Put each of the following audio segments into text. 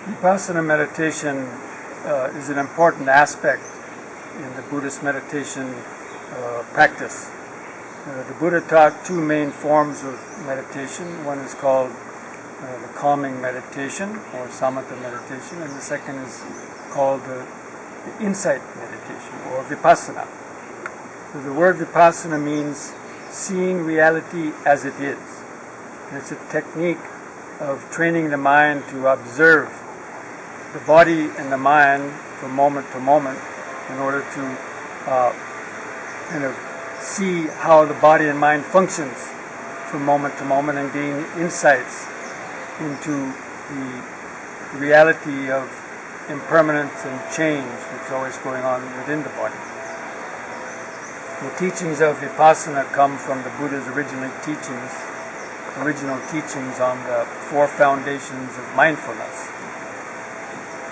Vipassana meditation is an important aspect in the Buddhist meditation practice. The Buddha taught two main forms of meditation. One is called the calming meditation or samatha meditation, and the second is called the insight meditation or vipassana. So the word vipassana means seeing reality as it is. And it's a technique of training the mind to observe the body and the mind from moment to moment in order to kind of see how the body and mind functions from moment to moment and gain insights into the reality of impermanence and change that's always going on within the body. The teachings of Vipassana come from the Buddha's original teachings on the four foundations of mindfulness,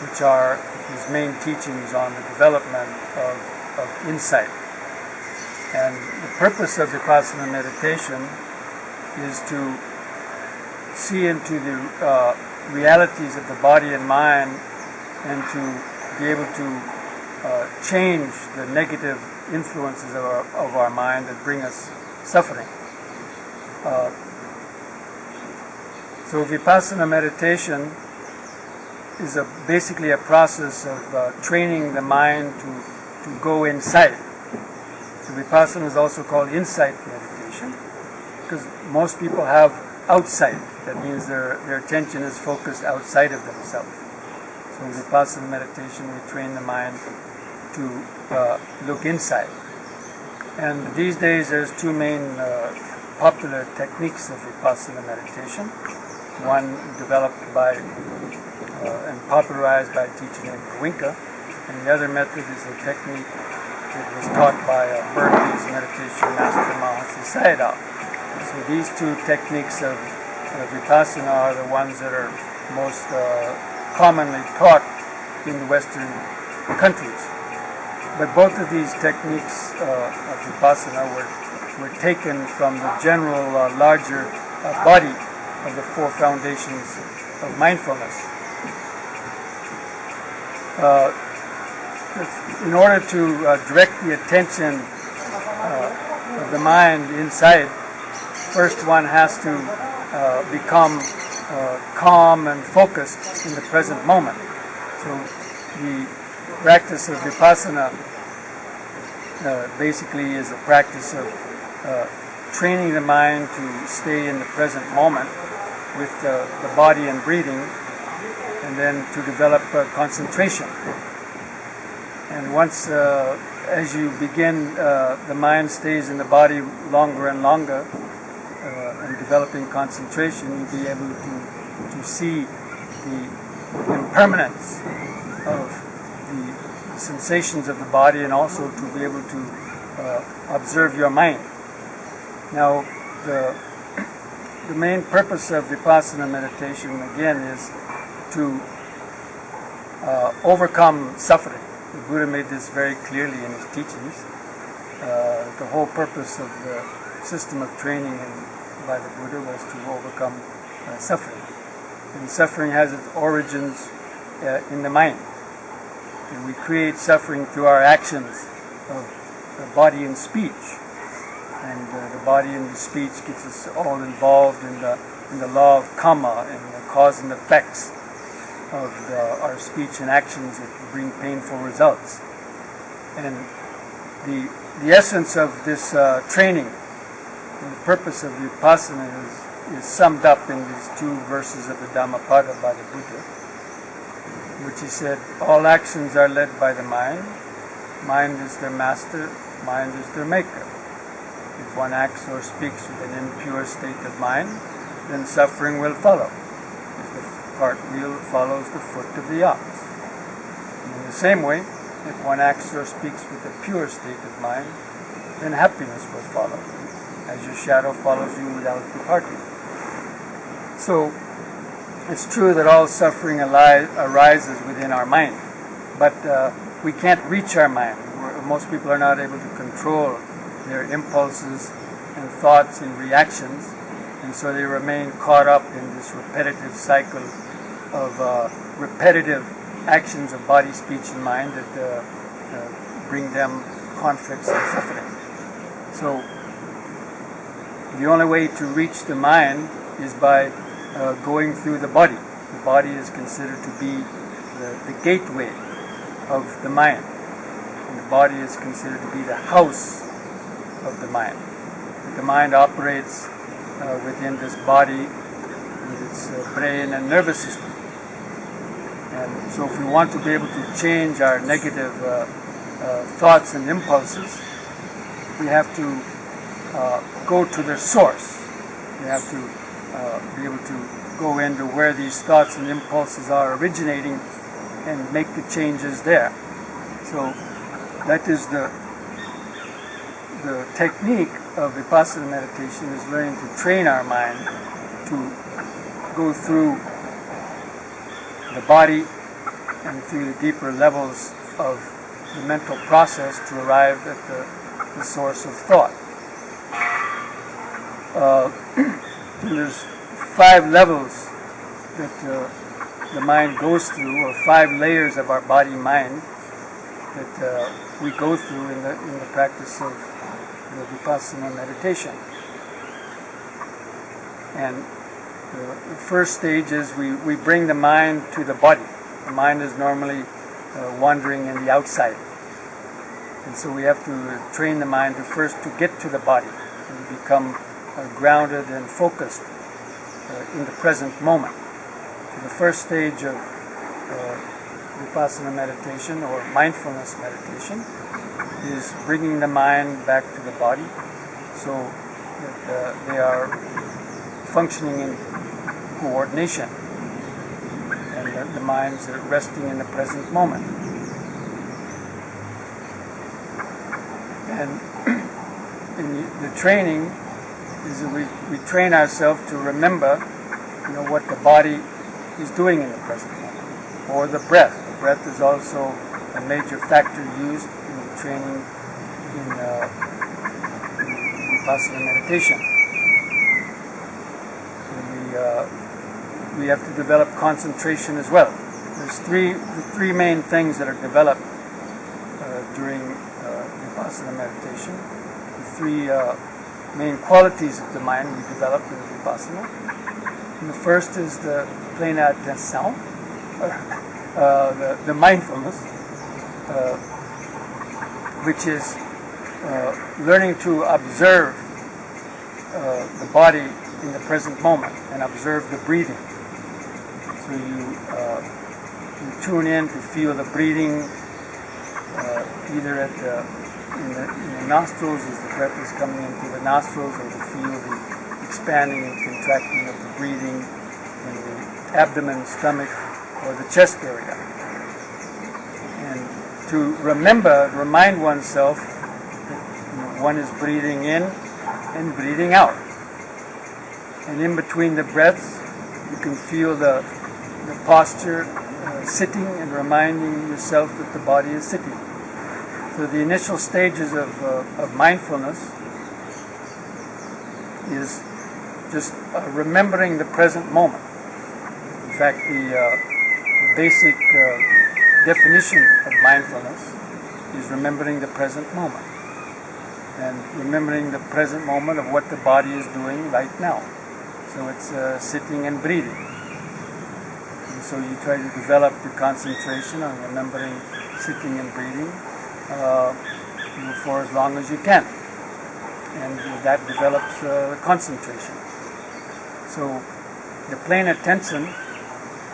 which are his main teachings on the development of insight. And the purpose of Vipassana meditation is to see into the realities of the body and mind and to be able to change the negative influences of our mind that bring us suffering. So Vipassana meditation is basically a process of training the mind to go inside. So Vipassana is also called insight meditation because most people have outside. That means their attention is focused outside of themselves. So in Vipassana meditation, we train the mind to look inside. And these days there's two main popular techniques of Vipassana meditation. One developed by and popularized by a teacher named Winka, and the other method is a technique that was taught by Berkeley's meditation master Mahasi Sayadaw. So these two techniques of Vipassana are the ones that are most commonly taught in the Western countries. But both of these techniques of Vipassana were taken from the general larger body of the four foundations of mindfulness. In order to direct the attention of the mind inside, first one has to become calm and focused in the present moment. So the practice of Vipassana basically is a practice of training the mind to stay in the present moment with the body and breathing, and then to develop concentration. And once, as you begin, the mind stays in the body longer and longer, and developing concentration, you'll be able to see the impermanence of the sensations of the body, and also to be able to observe your mind. Now, the main purpose of Vipassana meditation, again, is to overcome suffering. The Buddha made this very clearly in his teachings. The whole purpose of the system of training by the Buddha was to overcome suffering. And suffering has its origins in the mind. And we create suffering through our actions of body and speech. And the body and the speech gets us all involved in the law of karma and the cause and effects of our speech and actions that bring painful results. And the essence of this training and the purpose of Vipassana is summed up in these two verses of the Dhammapada by the Buddha, which he said, all actions are led by the mind. Mind is their master, mind is their maker. If one acts or speaks with an impure state of mind, then suffering will follow, as the cartwheel follows the foot of the ox. And in the same way, if one acts or speaks with a pure state of mind, then happiness will follow, as your shadow follows you without departing. So, it's true that all suffering arises within our mind, but we can't reach our mind. Most people are not able to control their impulses and thoughts and reactions, and so they remain caught up in this repetitive cycle of repetitive actions of body, speech, and mind that bring them conflicts and suffering. So the only way to reach the mind is by going through the body. The body is considered to be the gateway of the mind. And the body is considered to be the house of the mind. The mind operates within this body with its brain and nervous system. And so if we want to be able to change our negative thoughts and impulses, we have to go to their source. We have to be able to go into where these thoughts and impulses are originating and make the changes there. So that is the technique of Vipassana meditation, is learning to train our mind to go through the body and through the deeper levels of the mental process to arrive at the source of thought. There's 5 levels that the mind goes through, or 5 layers of our body-mind that we go through in the practice of the Vipassana meditation. And the first stage is we bring the mind to the body. The mind is normally wandering in the outside. And so we have to train the mind to get to the body and become grounded and focused in the present moment. So the first stage of Vipassana meditation, or mindfulness meditation, is bringing the mind back to the body so that they are functioning in coordination and the minds are resting in the present moment. And in the training is that we train ourselves to remember, what the body is doing in the present moment, or the breath. The breath is also a major factor used in the training in Vipassana meditation. We have to develop concentration as well. There's three main things that are developed during Vipassana meditation. The 3 main qualities of the mind we develop in Vipassana. And the first is the pleine attention, the mindfulness, which is learning to observe the body in the present moment and observe the breathing. So you tune in to feel the breathing either in the nostrils as the breath is coming into the nostrils, or to feel the expanding and contracting of the breathing in the abdomen, stomach, or the chest area. And to remind oneself that one is breathing in and breathing out. And in between the breaths, you can feel the posture sitting and reminding yourself that the body is sitting. So the initial stages of mindfulness is just remembering the present moment. In fact, the basic definition of mindfulness is remembering the present moment. And remembering the present moment of what the body is doing right now. So it's sitting and breathing. And so you try to develop the concentration on remembering sitting and breathing for as long as you can. And that develops concentration. So the plain attention,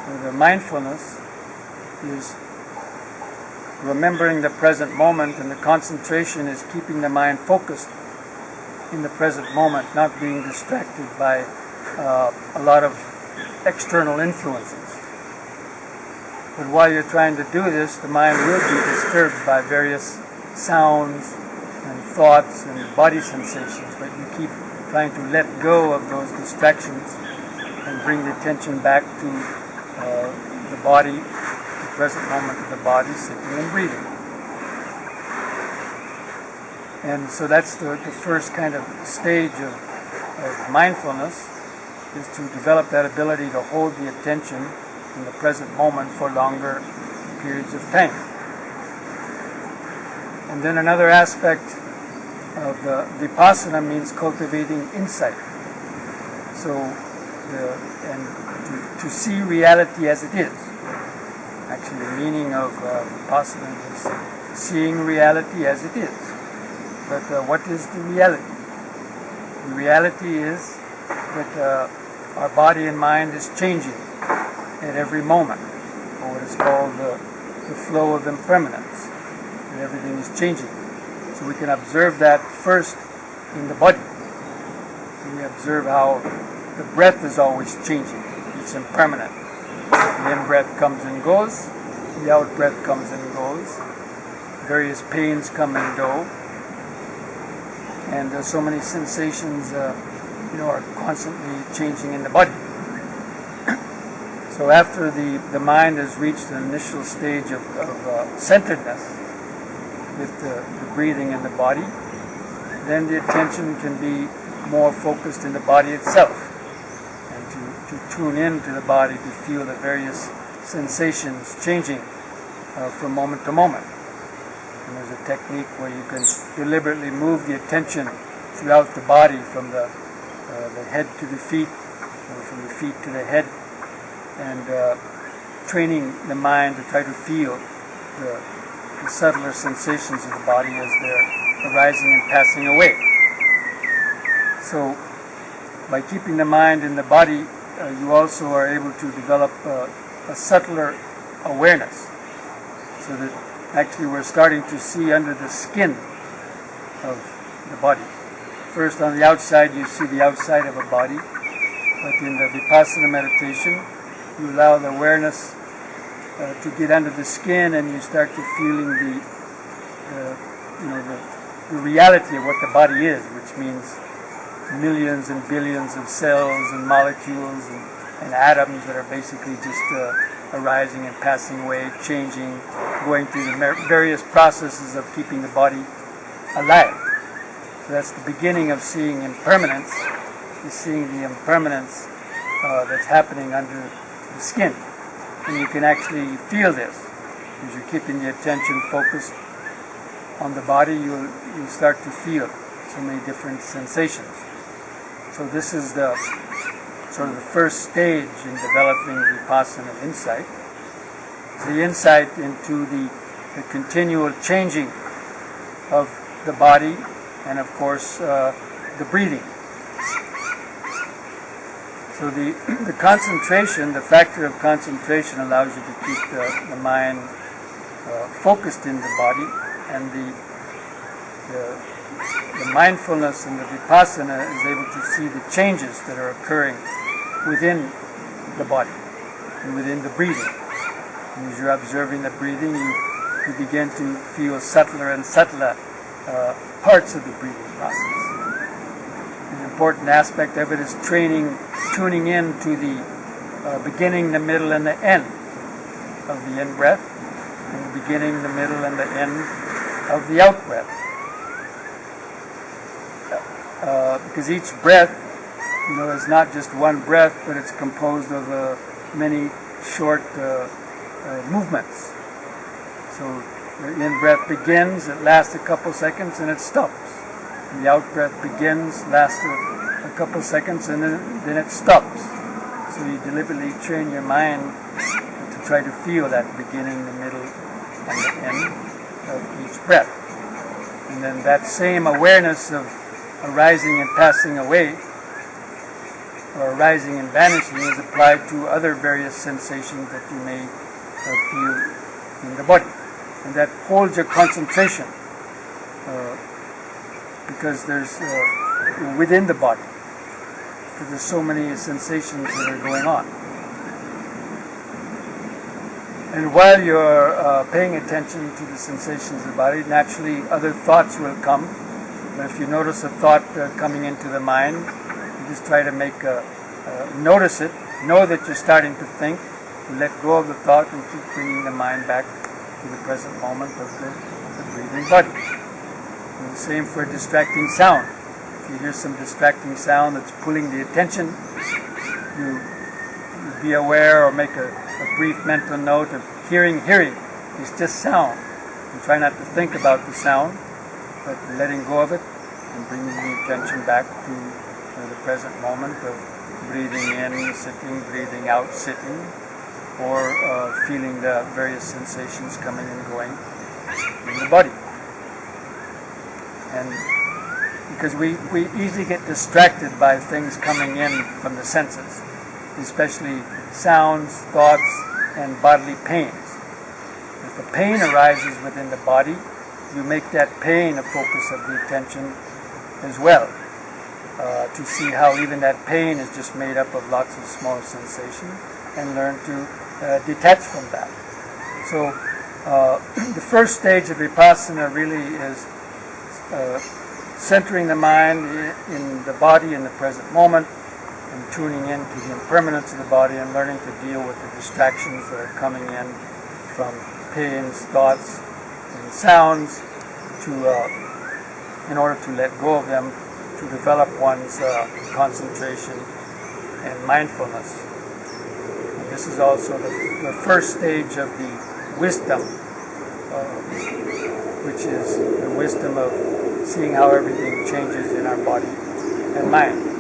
or the mindfulness, is remembering the present moment, and the concentration is keeping the mind focused in the present moment, not being distracted by a lot of external influences. But while you're trying to do this, the mind will be disturbed by various sounds and thoughts and body sensations, but you keep trying to let go of those distractions and bring the attention back to the body, the present moment of the body, sitting and breathing. And so that's the first kind of stage of mindfulness, is to develop that ability to hold the attention in the present moment for longer periods of time. And then another aspect of Vipassana means cultivating insight. So, to see reality as it is. Actually, the meaning of Vipassana is seeing reality as it is. But what is the reality? The reality is that our body and mind is changing at every moment, or what is called the flow of impermanence. And everything is changing. So we can observe that first in the body. We observe how the breath is always changing. It's impermanent. The in-breath comes and goes. The out-breath comes and goes. Various pains come and go. And so many sensations are constantly changing in the body. So after the mind has reached an initial stage of centeredness with the breathing in the body, then the attention can be more focused in the body itself, and to tune into the body to feel the various sensations changing from moment to moment. And there's a technique where you can deliberately move the attention throughout the body from the head to the feet, or from the feet to the head, and training the mind to try to feel the subtler sensations of the body as they're arising and passing away. So, by keeping the mind in the body, you also are able to develop a subtler awareness, so that actually we're starting to see under the skin of the body. First, on the outside, you see the outside of a body, but in the Vipassana meditation, you allow the awareness to get under the skin, and you start to feeling the reality of what the body is, which means millions and billions of cells and molecules and atoms that are basically just arising and passing away, changing, going through the various processes of keeping the body alive. So that's the beginning of seeing impermanence, is seeing the impermanence that's happening under the skin. And you can actually feel this. As you're keeping the attention focused on the body, you'll start to feel so many different sensations. So this is the sort of the first stage in developing Vipassana insight. It's the insight into the continual changing of the body, and of course the breathing. So the concentration, the factor of concentration, allows you to keep the mind focused in the body, and the mindfulness and the Vipassana is able to see the changes that are occurring within the body and within the breathing. And as you're observing the breathing, you begin to feel subtler and subtler parts of the breathing process. An important aspect of it is tuning in to the beginning, the middle, and the end of the in-breath, and the beginning, the middle, and the end of the out-breath. Because each breath, is not just one breath, but it's composed of many short movements. So the in-breath begins, it lasts a couple seconds, and it stops. And the out-breath begins, lasts a couple seconds, and then it stops. So you deliberately train your mind to try to feel that beginning, the middle, and the end of each breath. And then that same awareness of arising and passing away, or arising and vanishing, is applied to other various sensations that you may feel in the body. And that holds your concentration, because there's within the body, because there's so many sensations that are going on. And while you're paying attention to the sensations of the body, naturally other thoughts will come. But if you notice a thought coming into the mind, you just try to notice it, know that you're starting to think, let go of the thought, and keep bringing the mind back to the present moment of the breathing body. And the same for distracting sound. If you hear some distracting sound that's pulling the attention, you be aware or make a a brief mental note of hearing is just sound. And try not to think about the sound, but letting go of it and bringing the attention back to the present moment of breathing in, sitting, breathing out, sitting, or feeling the various sensations coming and going in the body. And because we easily get distracted by things coming in from the senses, especially sounds, thoughts, and bodily pains. If a pain arises within the body, you make that pain a focus of the attention as well, to see how even that pain is just made up of lots of small sensations, and learn to detach from that. So the first stage of Vipassana really is centering the mind in the body in the present moment, and tuning into the impermanence of the body and learning to deal with the distractions that are coming in from pains, thoughts, and sounds, in order to let go of them, to develop one's concentration and mindfulness. And this is also the first stage of the wisdom, which is the wisdom of seeing how everything changes in our body and mind.